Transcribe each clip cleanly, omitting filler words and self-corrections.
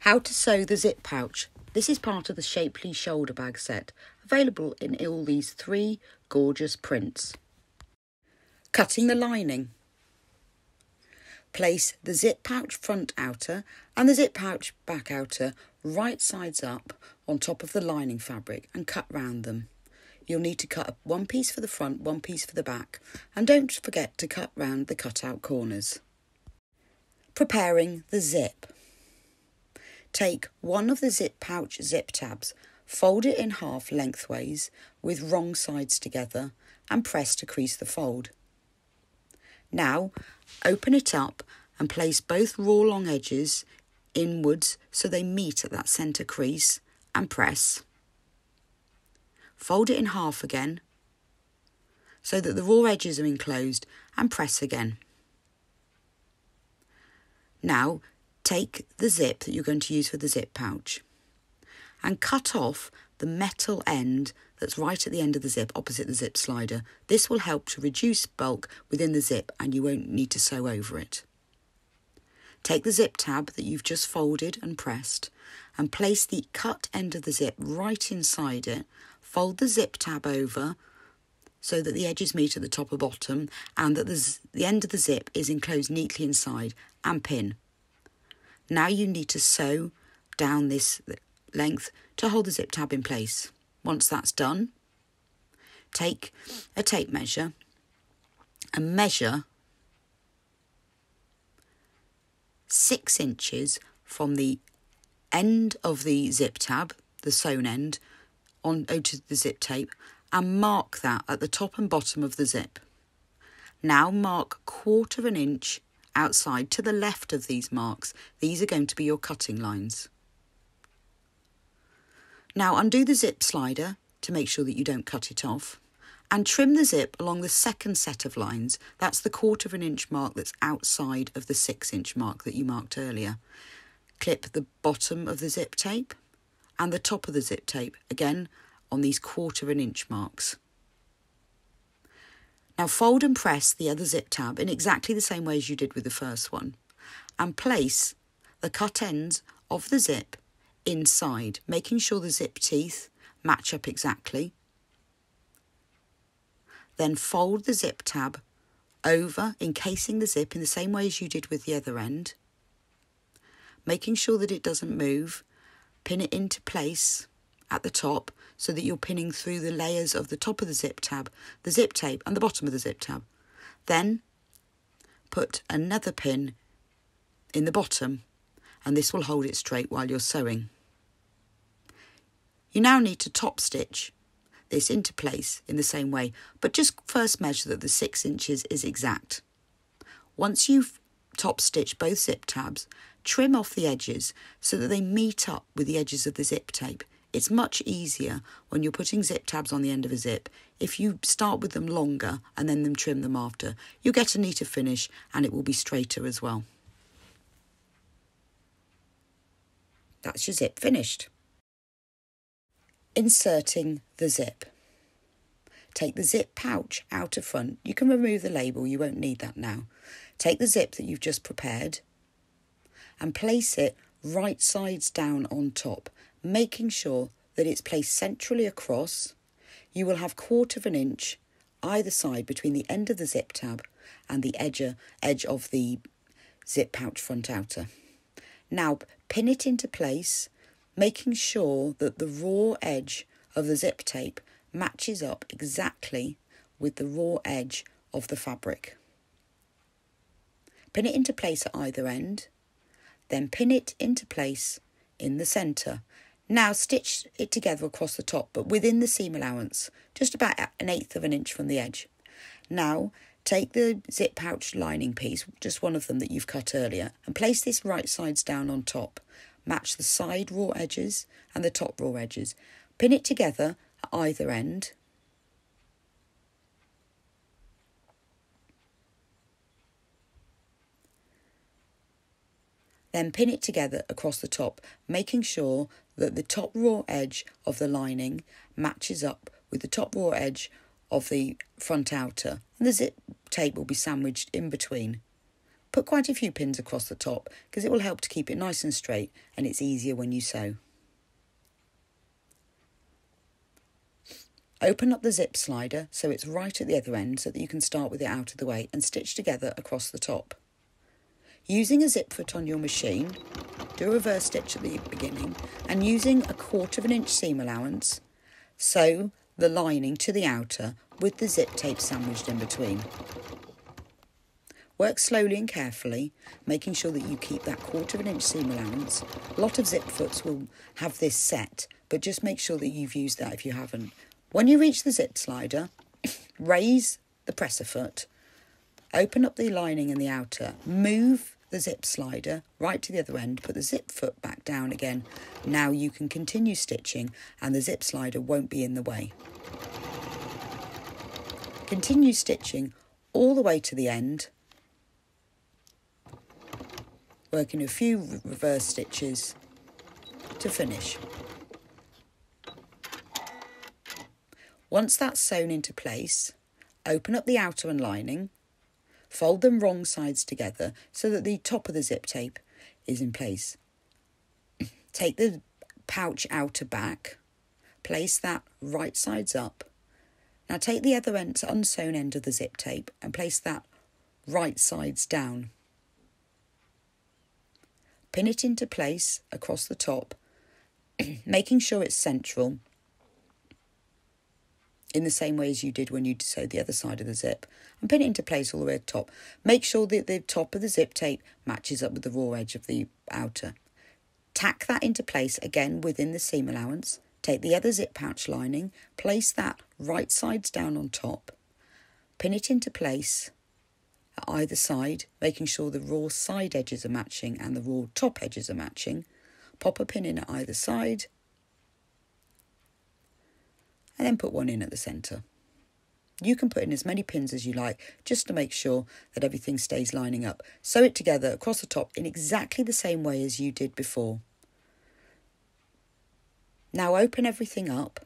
How to sew the zip pouch. This is part of the Shapely shoulder bag set, available in all these 3 gorgeous prints. Cutting the lining. Place the zip pouch front outer and the zip pouch back outer right sides up on top of the lining fabric and cut round them. You'll need to cut one piece for the front, one piece for the back, and don't forget to cut round the cutout corners. Preparing the zip. Take one of the zip pouch zip tabs, fold it in half lengthways with wrong sides together and press to crease the fold. Now open it up and place both raw long edges inwards so they meet at that centre crease and press. Fold it in half again so that the raw edges are enclosed and press again. Now take the zip that you're going to use for the zip pouch and cut off the metal end that's right at the end of the zip opposite the zip slider. This will help to reduce bulk within the zip and you won't need to sew over it. Take the zip tab that you've just folded and pressed and place the cut end of the zip right inside it. Fold the zip tab over so that the edges meet at the top and bottom and that the end of the zip is enclosed neatly inside, and pin. Now you need to sew down this length to hold the zip tab in place. Once that's done, take a tape measure and measure 6 inches from the end of the zip tab, the sewn end, onto the zip tape, and mark that at the top and bottom of the zip. Now mark 1/4 inch outside to the left of these marks. These are going to be your cutting lines. Now undo the zip slider to make sure that you don't cut it off and trim the zip along the second set of lines. That's the 1/4 inch mark that's outside of the 6 inch mark that you marked earlier. Clip the bottom of the zip tape and the top of the zip tape again on these 1/4 inch marks. Now fold and press the other zip tab in exactly the same way as you did with the first one and place the cut ends of the zip inside, making sure the zip teeth match up exactly. Then fold the zip tab over, encasing the zip in the same way as you did with the other end, making sure that it doesn't move. Pin it into place at the top so that you're pinning through the layers of the top of the zip tab, the zip tape and the bottom of the zip tab. Then put another pin in the bottom and this will hold it straight while you're sewing. You now need to top stitch this into place in the same way, but just first measure that the 6 inches is exact. Once you've top stitched both zip tabs, trim off the edges so that they meet up with the edges of the zip tape. It's much easier when you're putting zip tabs on the end of a zip. If you start with them longer and then trim them after, you'll get a neater finish and it will be straighter as well. That's your zip finished. Inserting the zip. Take the zip pouch out of front. You can remove the label, you won't need that now. Take the zip that you've just prepared and place it right sides down on top, making sure that it's placed centrally across. You will have 1/4 inch either side between the end of the zip tab and the edge of the zip pouch front outer. Now pin it into place, making sure that the raw edge of the zip tape matches up exactly with the raw edge of the fabric. Pin it into place at either end, then pin it into place in the centre. Now stitch it together across the top, but within the seam allowance, just about 1/8 inch from the edge. Now take the zip pouch lining piece, just one of them that you've cut earlier, and place this right sides down on top. Match the side raw edges and the top raw edges. Pin it together at either end. Then pin it together across the top, making sure that the top raw edge of the lining matches up with the top raw edge of the front outer, and the zip tape will be sandwiched in between. Put quite a few pins across the top because it will help to keep it nice and straight, and it's easier when you sew. Open up the zip slider so it's right at the other end so that you can start with it out of the way and stitch together across the top. Using a zip foot on your machine, do a reverse stitch at the beginning, and using a 1/4 inch seam allowance, sew the lining to the outer with the zip tape sandwiched in between. Work slowly and carefully, making sure that you keep that 1/4 inch seam allowance. A lot of zip foots will have this set, but just make sure that you've used that if you haven't. When you reach the zip slider, raise the presser foot, open up the lining in the outer, move the zip slider right to the other end, put the zip foot back down again. Now you can continue stitching and the zip slider won't be in the way. Continue stitching all the way to the end, working a few reverse stitches to finish. Once that's sewn into place, open up the outer and lining, fold them wrong sides together so that the top of the zip tape is in place. Take the pouch outer back, place that right sides up. Now take the other end, unsewn end of the zip tape and place that right sides down. Pin it into place across the top, making sure it's central, in the same way as you did when you sewed the other side of the zip, and pin it into place all the way at the top. Make sure that the top of the zip tape matches up with the raw edge of the outer. Tack that into place again within the seam allowance. Take the other zip pouch lining, place that right sides down on top, pin it into place at either side, making sure the raw side edges are matching and the raw top edges are matching. Pop a pin in at either side, and then put one in at the centre. You can put in as many pins as you like just to make sure that everything stays lining up. Sew it together across the top in exactly the same way as you did before. Now open everything up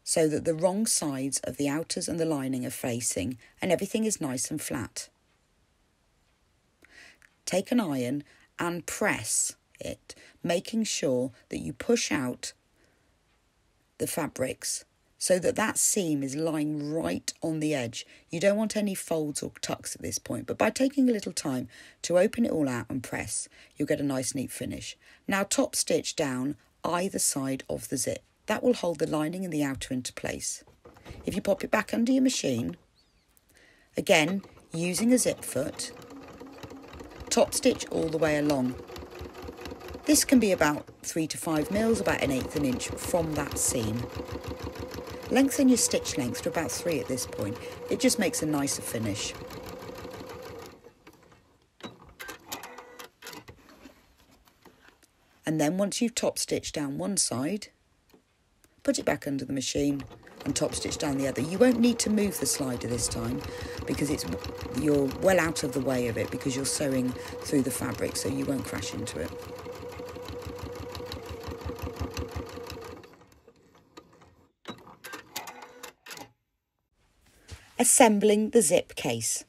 so that the wrong sides of the outers and the lining are facing and everything is nice and flat. Take an iron and press it, making sure that you push out the fabrics so that that seam is lying right on the edge. You don't want any folds or tucks at this point, but by taking a little time to open it all out and press, you'll get a nice neat finish. Now top stitch down either side of the zip. That will hold the lining and the outer into place. If you pop it back under your machine, again using a zip foot, top stitch all the way along. This can be about 3 to 5 mils, about 1/8 an inch from that seam. Lengthen your stitch length to about 3 at this point. It just makes a nicer finish. And then once you've top stitched down one side, put it back under the machine and top stitch down the other. You won't need to move the slider this time because you're well out of the way of it because you're sewing through the fabric, so you won't crash into it. Assembling the zip case.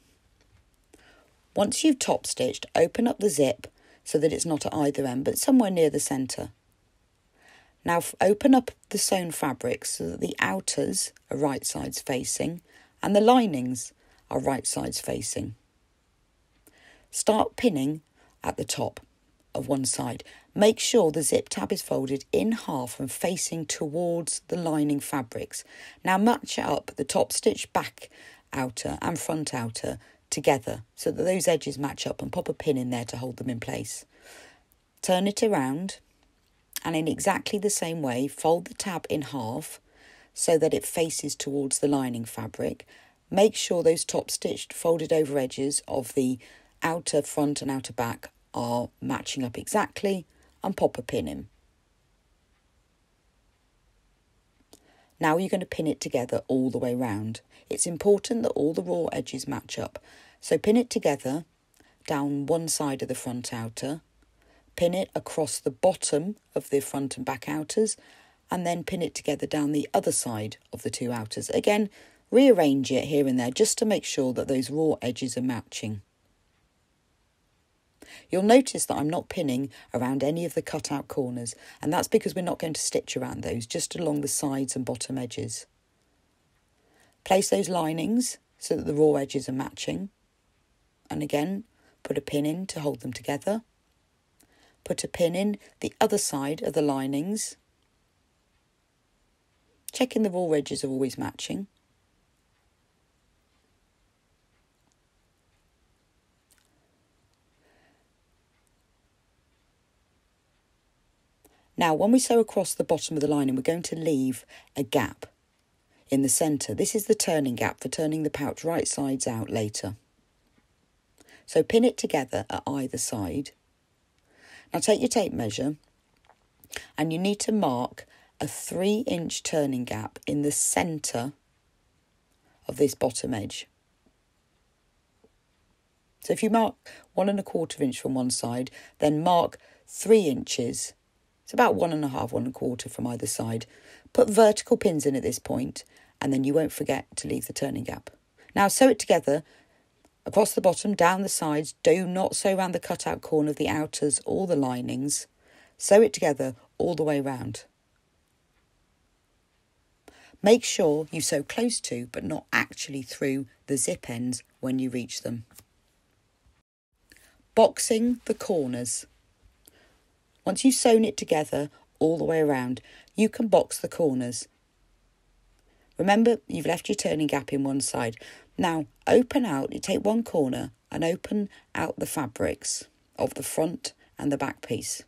Once you've top stitched, open up the zip so that it's not at either end but somewhere near the centre. Now open up the sewn fabric so that the outers are right sides facing and the linings are right sides facing. Start pinning at the top of one side. Make sure the zip tab is folded in half and facing towards the lining fabrics. Now match up the top stitch back outer and front outer together so that those edges match up and pop a pin in there to hold them in place. Turn it around and in exactly the same way fold the tab in half so that it faces towards the lining fabric. Make sure those top stitched folded over edges of the outer front and outer back are matching up exactly and pop a pin in. Now you're going to pin it together all the way round. It's important that all the raw edges match up. So pin it together down one side of the front outer, pin it across the bottom of the front and back outers, and then pin it together down the other side of the two outers. Again, rearrange it here and there just to make sure that those raw edges are matching. You'll notice that I'm not pinning around any of the cut out corners, and that's because we're not going to stitch around those, just along the sides and bottom edges. Place those linings so that the raw edges are matching, and again put a pin in to hold them together. Put a pin in the other side of the linings, checking the raw edges are always matching. Now, when we sew across the bottom of the lining, we're going to leave a gap in the centre. This is the turning gap for turning the pouch right sides out later. So pin it together at either side. Now take your tape measure and you need to mark a 3-inch turning gap in the centre of this bottom edge. So if you mark 1 1/4 inch from one side, then mark 3 inches. It's about 1 1/2, 1 1/4 from either side. Put vertical pins in at this point, and then you won't forget to leave the turning gap. Now sew it together across the bottom, down the sides. Do not sew around the cut-out corner of the outers or the linings. Sew it together all the way round. Make sure you sew close to, but not actually through, the zip ends when you reach them. Boxing the corners. Once you've sewn it together all the way around, you can box the corners. Remember, you've left your turning gap in one side. Now, open out, you take one corner and open out the fabrics of the front and the back piece.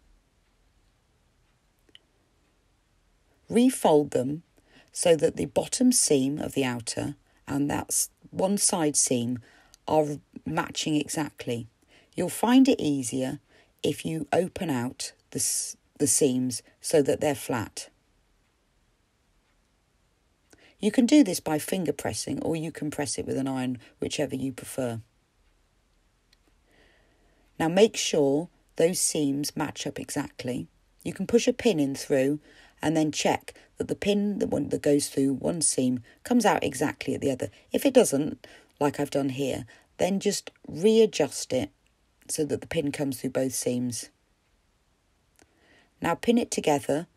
Refold them so that the bottom seam of the outer and that one side seam are matching exactly. You'll find it easier if you open out the seams so that they're flat. You can do this by finger pressing, or you can press it with an iron, whichever you prefer. Now make sure those seams match up exactly. You can push a pin in through and then check that the pin that goes through one seam comes out exactly at the other. If it doesn't, like I've done here, then just readjust it so that the pin comes through both seams. Now pin it together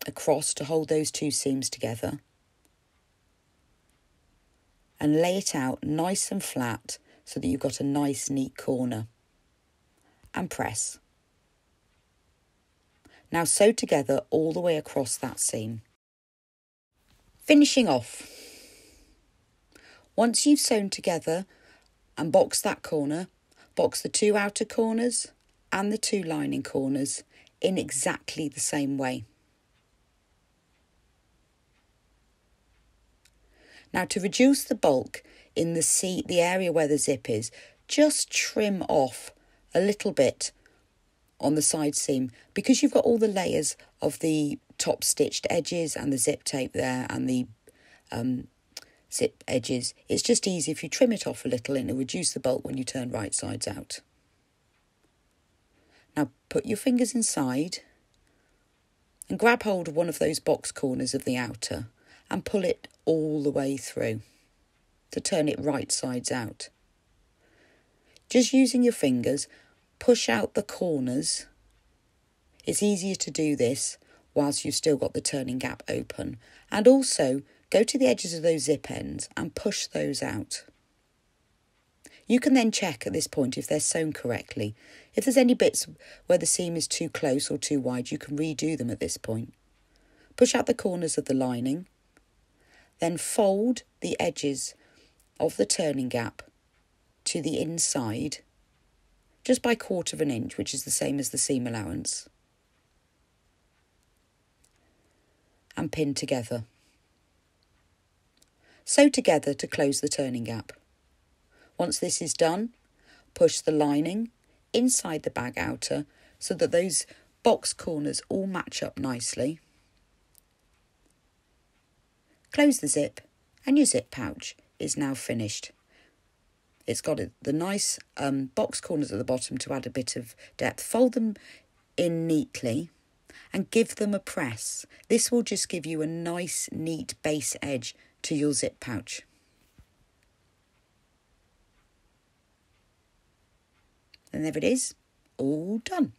across to hold those two seams together, and lay it out nice and flat so that you've got a nice neat corner, and press. Now sew together all the way across that seam. Finishing off. Once you've sewn together and boxed that corner, box the 2 outer corners and the 2 lining corners in exactly the same way. Now, to reduce the bulk in the area where the zip is, just trim off a little bit on the side seam, because you've got all the layers of the top stitched edges and the zip tape there and the zip edges. It's just easy if you trim it off a little, and it'll reduce the bulk when you turn right sides out. Now put your fingers inside and grab hold of one of those box corners of the outer and pull it all the way through to turn it right sides out. Just using your fingers, push out the corners. It's easier to do this whilst you've still got the turning gap open, and also go to the edges of those zip ends and push those out. You can then check at this point if they're sewn correctly. If there's any bits where the seam is too close or too wide, you can redo them at this point. Push out the corners of the lining, then fold the edges of the turning gap to the inside, just by 1/4 inch, which is the same as the seam allowance, and pin together. Sew together to close the turning gap. Once this is done, push the lining inside the bag outer so that those box corners all match up nicely. Close the zip, and your zip pouch is now finished. It's got the nice box corners at the bottom to add a bit of depth. Fold them in neatly and give them a press. This will just give you a nice, neat base edge to your zip pouch. And there it is, all done.